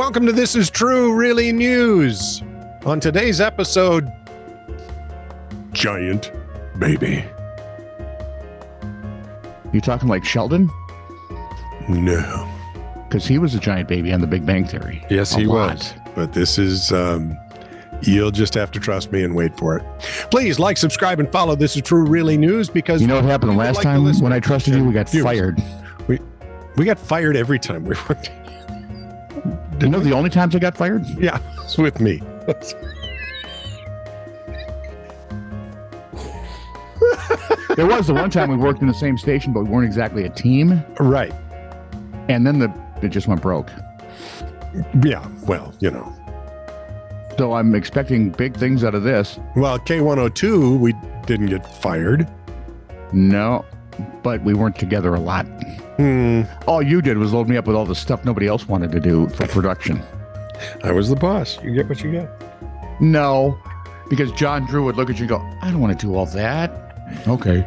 Welcome to This Is True, Really News. On today's episode, giant baby. You talking like Sheldon? No. Because he was a giant baby on The Big Bang Theory. Yes, he was. But this is, you'll just have to trust me and wait for it. Please like, subscribe, and follow This Is True, Really News because... You know what happened the last time when I trusted you? We got fired. We got fired every time we were... You know the only times I got fired? Yeah, it's with me. There was the one time we worked in the same station, but we weren't exactly a team. Right. And then it just went broke. Yeah, well, you know. So I'm expecting big things out of this. Well, K102, we didn't get fired. No, but we weren't together a lot. All you did was load me up with all the stuff nobody else wanted to do for production. I was the boss. You get what you get. No, because John Drew would look at you and go, I don't want to do all that. Okay.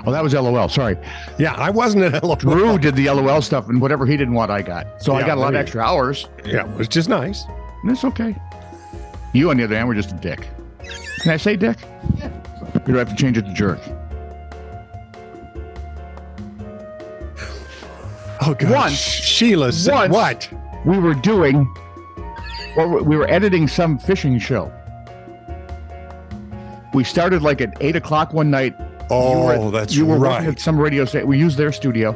Oh, that was LOL. Sorry. Yeah, I wasn't at LOL. Drew did the LOL stuff, and whatever he didn't want, I got. So I got a lot of extra hours. Yeah, which is nice. And it's okay. You, on the other hand, were just a dick. Can I say dick? Yeah. Or do I have to change it to jerk? Oh, God. Once, Sheila said what? We were editing some fishing show. We started like at 8 o'clock one night. Oh, you were working at some radio station. We used their studio.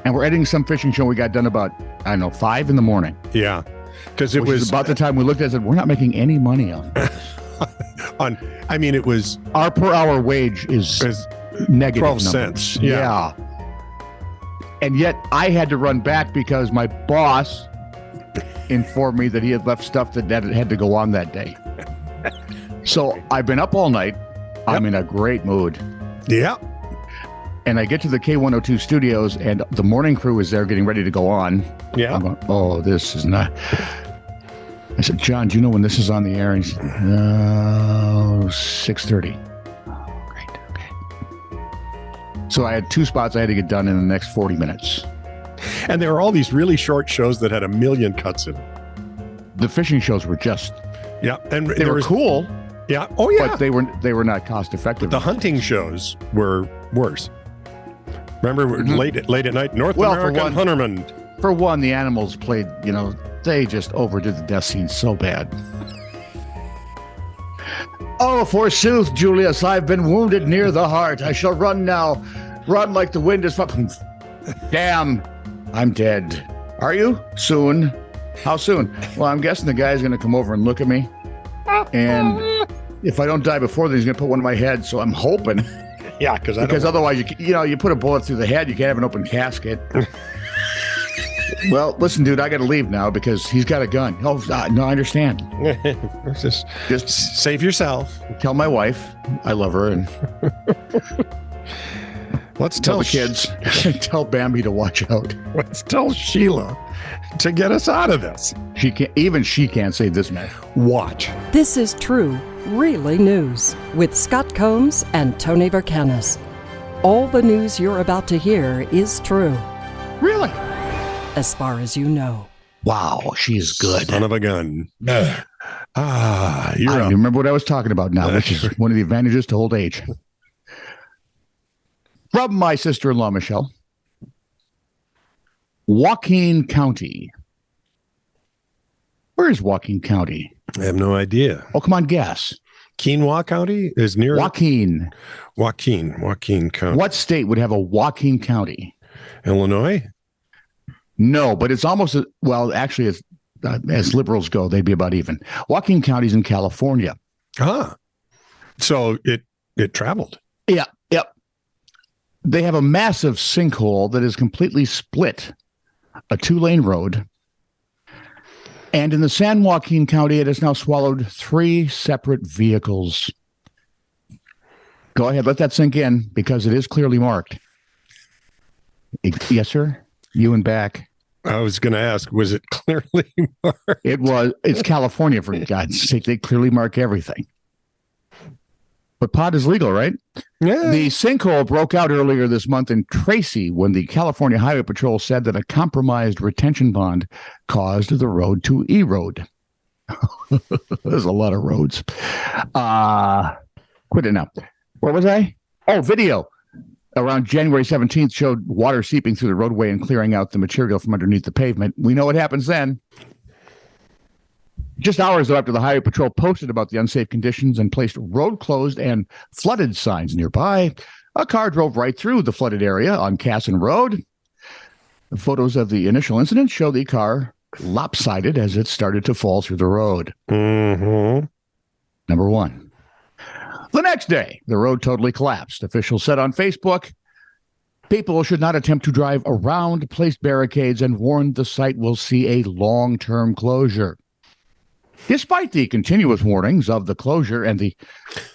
And we're editing some fishing show. We got done about, 5 in the morning. Yeah. Because it was about the time we looked at it and said, we're not making any money off this. It was... Our per hour wage is negative 12 numbers. cents. Yeah. And yet I had to run back because my boss informed me that he had left stuff that had to go on that day. So I've been up all night. Yep. I'm in a great mood. Yeah. And I get to the K102 studios and the morning crew is there getting ready to go on. Yeah. I'm going, oh, this is not... I said, John, do you know when this is on the air? And he said, 6:30. Oh, great. Okay. So I had 2 spots I had to get done in the next 40 minutes. And there were all these really short shows that had a million cuts in them. The fishing shows were just... Yeah. And they were cool. Yeah. Oh, yeah. But they were not cost effective. But the hunting shows were worse. Remember, late at night, North American Hunterman. For one, the animals played, they just overdid the death scene so bad. Oh, forsooth, Julius, I've been wounded near the heart. I shall run now. Run like the wind is fucking... Damn, I'm dead. Are you? Soon. How soon? Well, I'm guessing the guy's going to come over and look at me. And if I don't die before then, he's going to put one in my head, so I'm hoping... Yeah, because otherwise, you put a bullet through the head, you can't have an open casket. Well, listen, dude, I got to leave now because he's got a gun. Oh, no, I understand. just save yourself. Tell my wife I love her, and let's tell the kids. Tell Bambi to watch out. Let's tell Sheila to get us out of this. She can't save this man. Watch. This is True, Really News with Scott Combs and Tony Vercanis. All the news you're about to hear is true. Really? As far as you know. Wow, she's good. Son of a gun. You're I remember what I was talking about now, which is one of the advantages to old age. From my sister-in-law, Michelle. Joaquin County. Where is Joaquin County? I have no idea. Oh, come on, guess. Quinoa County is near Joaquin County. What state would have a Joaquin County? Illinois? No, but it's almost, actually, it's, as liberals go, they'd be about even. Joaquin County's in California. So it traveled. Yeah, yep. They have a massive sinkhole that is completely split, a 2-lane road. And in the San Joaquin County, it has now swallowed 3 separate vehicles. Go ahead, let that sink in, because it is clearly marked. Yes, sir? You and back. I was going to ask, was it clearly marked? It was. It's California, for God's sake. They clearly mark everything. But pot is legal, right? Yeah. The sinkhole broke out earlier this month in Tracy when the California Highway Patrol said that a compromised retention pond caused the road to erode. There's a lot of roads. Quit it now. Where was I? Oh, video. Around January 17th showed water seeping through the roadway and clearing out the material from underneath the pavement. We know what happens then. Just hours after the Highway Patrol posted about the unsafe conditions and placed road closed and flooded signs nearby, a car drove right through the flooded area on Casson Road. The photos of the initial incident show the car lopsided as it started to fall through the road. Mm-hmm. Number one. The next day, the road totally collapsed. Officials said on Facebook, people should not attempt to drive around placed barricades and warned the site will see a long-term closure. Despite the continuous warnings of the closure and the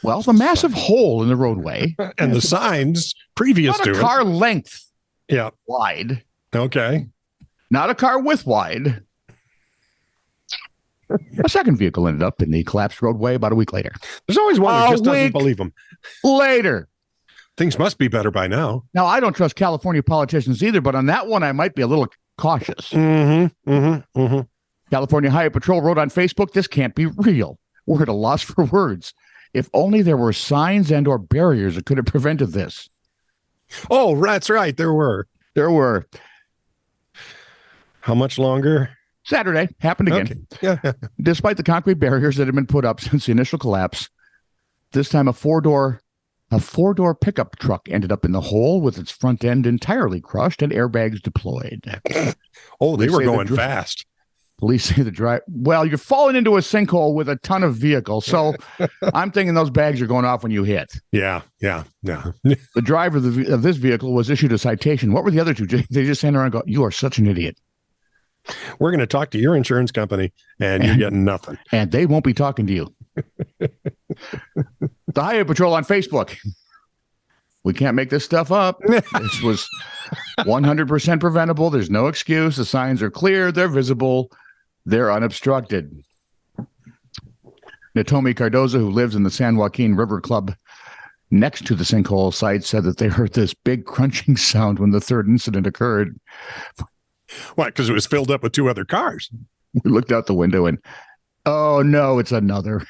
massive hole in the roadway. And the signs previous to it. Not a car length Yeah. wide. Okay. Not a car width wide. A second vehicle ended up in the collapsed roadway about a week later. There's always one who just doesn't week believe them. Later. Things must be better by now. Now, I don't trust California politicians either, but on that one, I might be a little cautious. Mm-hmm. Mm-hmm. Mm-hmm. California Highway Patrol wrote on Facebook, this can't be real. We're at a loss for words. If only there were signs and or barriers that could have prevented this. Oh, that's right. There were. How much longer? Saturday. Happened again. Okay. Yeah. Despite the concrete barriers that had been put up since the initial collapse, this time a four-door pickup truck ended up in the hole with its front end entirely crushed and airbags deployed. Oh, they were going fast. Police say the drive. Well, you're falling into a sinkhole with a ton of vehicles, so I'm thinking those bags are going off when you hit. Yeah. The driver of this vehicle was issued a citation. What were the other two? They just stand around and go, "You are such an idiot." We're going to talk to your insurance company, and you're getting nothing. And they won't be talking to you. The Highway Patrol on Facebook. We can't make this stuff up. This was 100% preventable. There's no excuse. The signs are clear. They're visible. They're unobstructed. Natomi Cardoza, who lives in the San Joaquin River Club next to the sinkhole site, said that they heard this big crunching sound when the third incident occurred. What? Because it was filled up with two other cars. We looked out the window and, oh, no, it's another.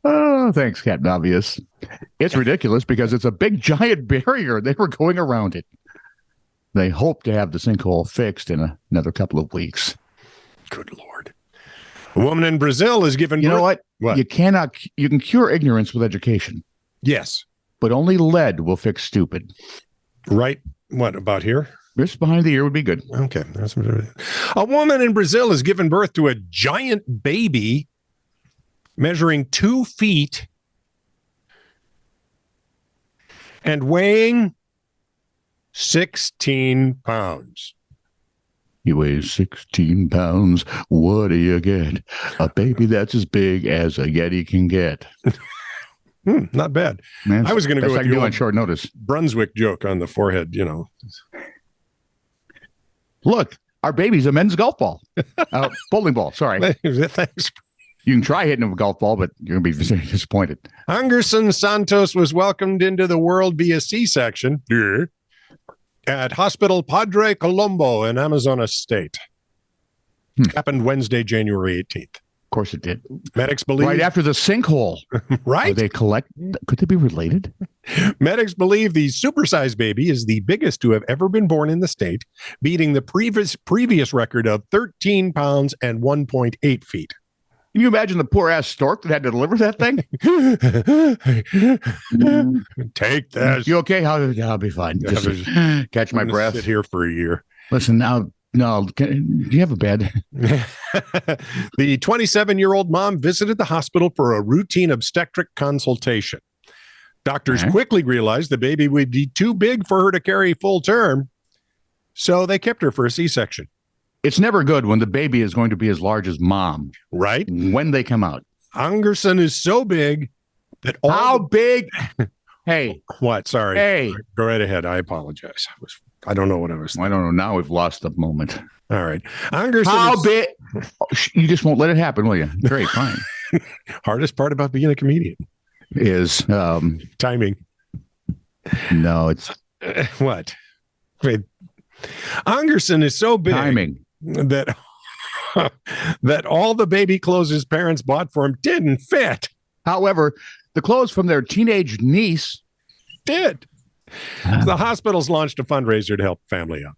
Oh, thanks, Captain Obvious. It's ridiculous because it's a big, giant barrier. They were going around it. They hope to have the sinkhole fixed in another couple of weeks. Good Lord. A woman in Brazil is given birth. You know what? What? You can cure ignorance with education. Yes. But only lead will fix stupid. Right. What about here? Just behind the ear would be good. Okay. A woman in Brazil has given birth to a giant baby measuring 2 feet and weighing 16 pounds. He weighs 16 pounds. What do you get? A baby that's as big as a Yeti can get. Not bad. Man, I was going to go with you on short notice. Brunswick joke on the forehead, you know. Look, our baby's a men's golf ball. Bowling ball, sorry. Thanks. You can try hitting a golf ball, but you're going to be very disappointed. Anderson Santos was welcomed into the world via C-section at Hospital Padre Colombo in Amazonas State. Happened Wednesday, January 18th. Of course it did. Medics believe... Right after the sinkhole. Right? Could they be related? Medics believe the supersized baby is the biggest to have ever been born in the state, beating the previous record of 13 pounds and 1.8 feet. Can you imagine the poor ass stork that had to deliver that thing? Take this. You okay? I'll be fine. Just catch my breath. Sit here for a year. Listen, now, no, do you have a bed? The 27-year-old mom visited the hospital for a routine obstetric consultation. Doctors quickly realized the baby would be too big for her to carry full term, so they kept her for a C-section. It's never good when the baby is going to be as large as mom. Right? When they come out. Angerson is so big that all... How big? Hey. What? Sorry. Hey. Go right ahead. I apologize. I don't know what I was thinking. I don't know. Now we've lost the moment. All right. Angerson How big? You just won't let it happen, will you? Great, fine. Hardest part about being a comedian is timing. no, it's What? Wait. Angerson is so big timing. that that all the baby clothes his parents bought for him didn't fit. However, the clothes from their teenage niece Did. The hospitals launched a fundraiser to help the family out.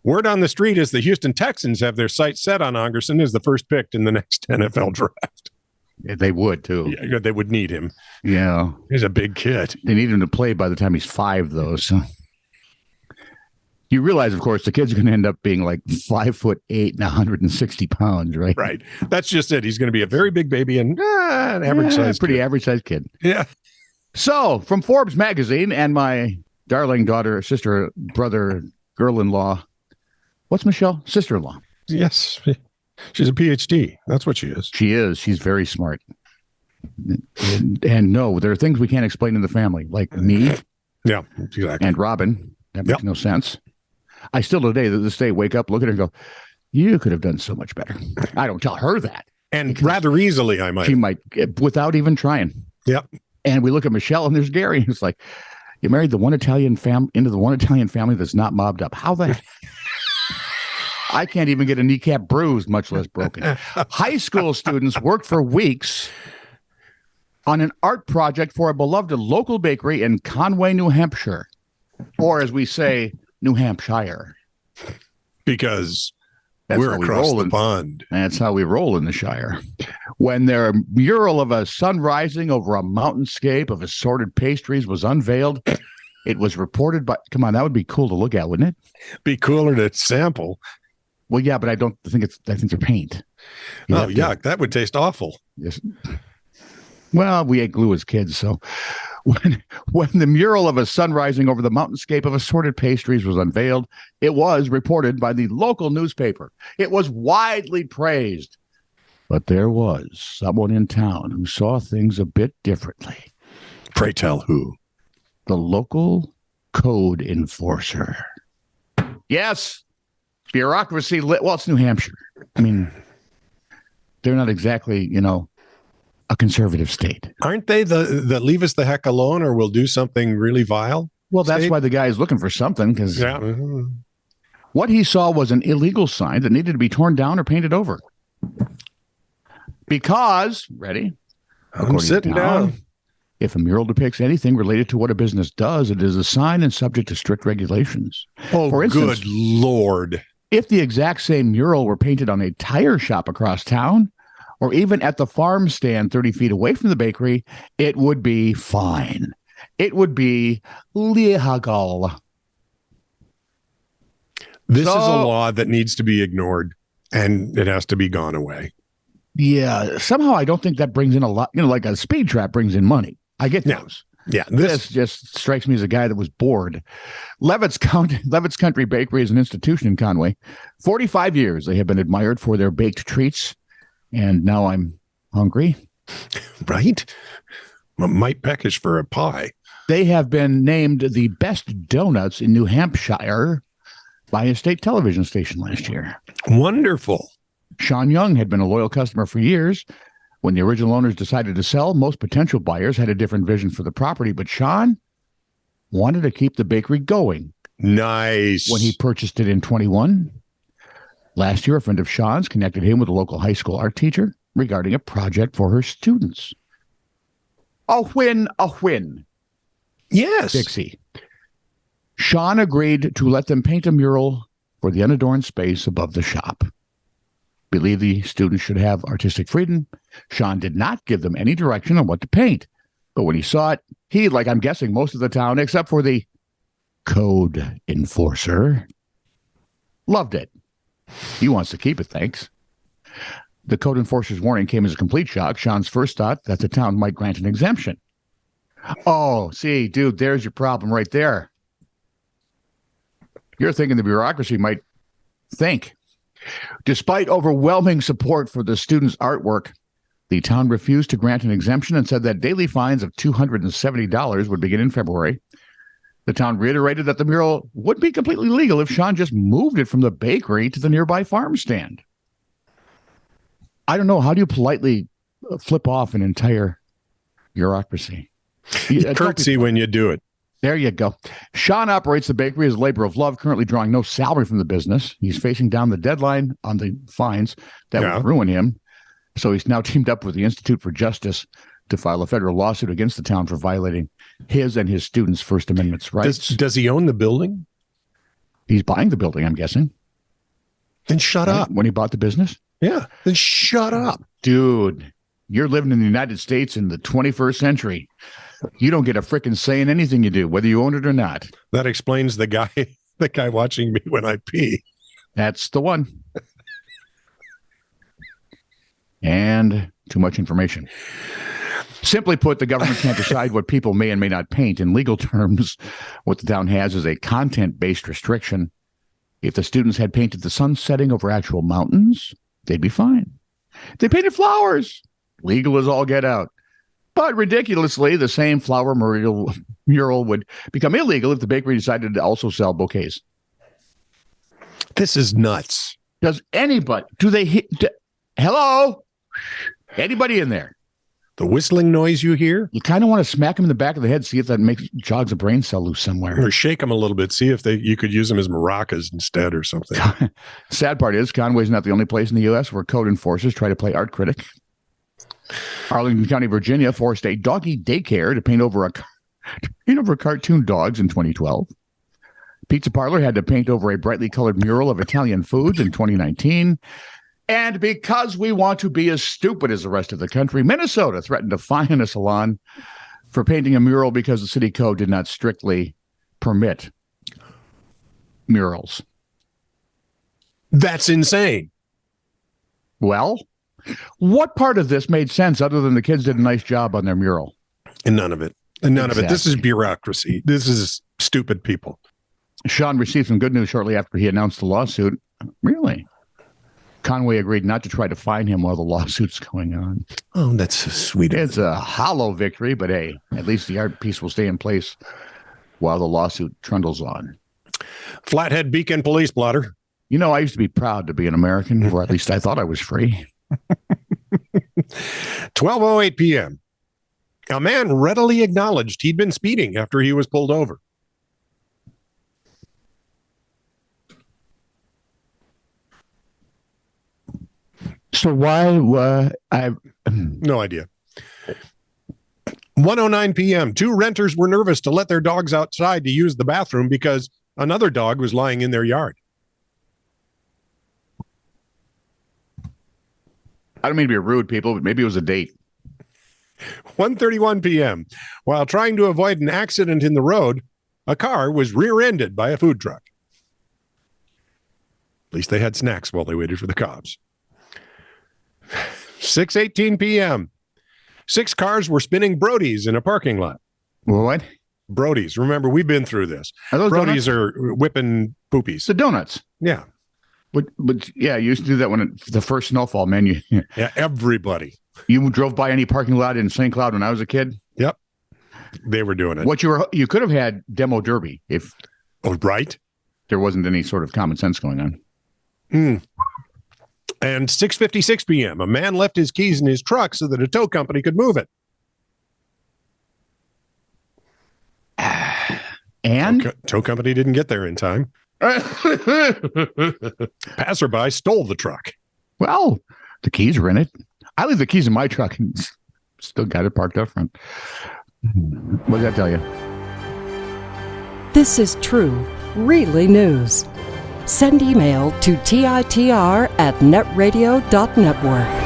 Word on the street is the Houston Texans have their sights set on Angerson as the first pick in the next NFL draft. Yeah, they would too. Yeah, they would need him. Yeah, He's a big kid. they need him to play by the time he's 5, though. So you realize, of course, the kid's going to end up being like 5'8" and 160 pounds, right? Right. That's just it. He's going to be a very big baby and an average size, pretty average sized kid. Yeah. So, from Forbes magazine and my darling daughter, sister, brother, girl-in-law, what's Michelle? Sister-in-law. Yes. She's a PhD. That's what she is. She is. She's very smart. And no, there are things we can't explain in the family, like me Yeah, exactly. and Robin. That makes no sense. I still today, to this day, wake up, look at her and go, you could have done so much better. I don't tell her that. And rather easily, I might. She might, without even trying. Yep. And we look at Michelle and there's Gary. It's like, you married the one Italian into the one Italian family that's not mobbed up. How the I can't even get a kneecap bruised, much less broken. High school students worked for weeks on an art project for a beloved local bakery in Conway, New Hampshire, or as we say, New Hampshire. Because That's we're how we across roll the in- pond. That's how we roll in the Shire. When their mural of a sun rising over a mountainscape of assorted pastries was unveiled, it was reported by, come on, that would be cool to look at, wouldn't it? Be cooler to sample. Well, yeah, but I think they're paint. You Oh, have to- yuck. That would taste awful. Yes. Well, we ate glue as kids, so when the mural of a sun rising over the mountainscape of assorted pastries was unveiled, it was reported by the local newspaper. It was widely praised. But there was someone in town who saw things a bit differently. Pray tell who. The local code enforcer. Yes, bureaucracy. Well, it's New Hampshire. I mean, they're not exactly, a conservative state. Aren't they the leave us the heck alone or we'll do something really vile? Well, that's state? why the guy is looking for something, because Yeah. what he saw was an illegal sign that needed to be torn down or painted over. Because, ready? I'm According to sitting town, down. If a mural depicts anything related to what a business does, it is a sign and subject to strict regulations. Oh, For instance, good Lord. if the exact same mural were painted on a tire shop across town, or even at the farm stand 30 feet away from the bakery, it would be fine. It would be legal. This is a law that needs to be ignored and it has to be gone away. Yeah, somehow I don't think that brings in a lot, like a speed trap brings in money. I get Yeah. those. Yeah. This just strikes me as a guy that was bored. Levitt's Country Bakery is an institution in Conway. 45 years they have been admired for their baked treats. And now I'm hungry. Right? Might peckish for a pie. They have been named the best donuts in New Hampshire by a state television station last year. Wonderful. Sean Young had been a loyal customer for years. When the original owners decided to sell, most potential buyers had a different vision for the property, but Sean wanted to keep the bakery going. Nice. When he purchased it in 21. Last year, a friend of Sean's connected him with a local high school art teacher regarding a project for her students. A win. Yes. Dixie. Sean agreed to let them paint a mural for the unadorned space above the shop. Believed the students should have artistic freedom. Sean did not give them any direction on what to paint. But when he saw it, he, like I'm guessing most of the town, except for the code enforcer, loved it. He wants to keep it, thanks. The code enforcer's warning came as a complete shock. Sean's first thought that the town might grant an exemption. Oh, see, dude, there's your problem right there. You're thinking the bureaucracy might think. Despite overwhelming support for the students' artwork, the town refused to grant an exemption and said that daily fines of $270 would begin in February. The town reiterated that the mural would be completely legal if Sean just moved it from the bakery to the nearby farm stand. I don't know. How do you politely flip off an entire bureaucracy. Curtsy when you do it. There you go. Sean operates the bakery as a labor of love, currently drawing no salary from the business. He's facing down the deadline on the fines that would ruin him. So he's now teamed up with the Institute for Justice to file a federal lawsuit against the town for violating his and his students' First Amendment rights. Does he own the building? He's buying the building, I'm guessing. Then shut up. When he bought the business? Yeah, then shut up. Dude, you're living in the United States in the 21st century. You don't get a frickin' say in anything you do, whether you own it or not. That explains the guy watching me when I pee. That's the one. And too much information. Simply put, the government can't decide what people may and may not paint. In legal terms, what the town has is a content-based restriction. If the students had painted the sun setting over actual mountains, they'd be fine. They painted flowers. Legal as all get out. But ridiculously, the same flower mural would become illegal if the bakery decided to also sell bouquets. This is nuts. Does anybody, hello? Anybody in there? The whistling noise you hear? You kind of want to smack him in the back of the head, see if that jogs a brain cell loose somewhere. Or shake him a little bit, see if you could use them as maracas instead or something. Sad part is, Conway's not the only place in the U.S. where code enforcers try to play art critic. Arlington County, Virginia forced a doggy daycare to paint over cartoon dogs in 2012. Pizza Parlor had to paint over a brightly colored mural of Italian foods in 2019. And because we want to be as stupid as the rest of the country, Minnesota threatened to fine a salon for painting a mural because the city code did not strictly permit murals. That's insane. Well, what part of this made sense other than the kids did a nice job on their mural? And none of it. And none Exactly. of it. This is bureaucracy. This is stupid people. Sean received some good news shortly after he announced the lawsuit. Really? Conway agreed not to try to fine him while the lawsuit's going on. Oh, that's so sweet. It's a hollow victory, but hey, at least the art piece will stay in place while the lawsuit trundles on. Flathead Beacon Police Blotter. You know, I used to be proud to be an American, or at least I thought I was free. 12:08 p.m. A man readily acknowledged he'd been speeding after he was pulled over. So why No idea. 1:09 p.m. Two renters were nervous to let their dogs outside to use the bathroom because another dog was lying in their yard. I don't mean to be rude, people, but maybe it was a date. 1:31 p.m. While trying to avoid an accident in the road, a car was rear-ended by a food truck. At least they had snacks while they waited for the cops. 6:18 p.m. 6 cars were spinning Brodies in a parking lot. What? Brodies. Remember, we've been through this. Are those Brodies donuts? are whipping poopies. The donuts. Yeah. But yeah, you used to do that when the first snowfall, man. Yeah, everybody. You drove by any parking lot in St. Cloud when I was a kid? Yep. They were doing it. What you could have had demo derby if right? there wasn't any sort of common sense going on. And 6:56 p.m., a man left his keys in his truck so that a tow company could move it. And Tow company didn't get there in time. Passerby stole the truck. well, the keys are in it. I leave the keys in my truck and still got it parked up front. What did that tell you? This is true, really news. Send email to TITR@netradio.network.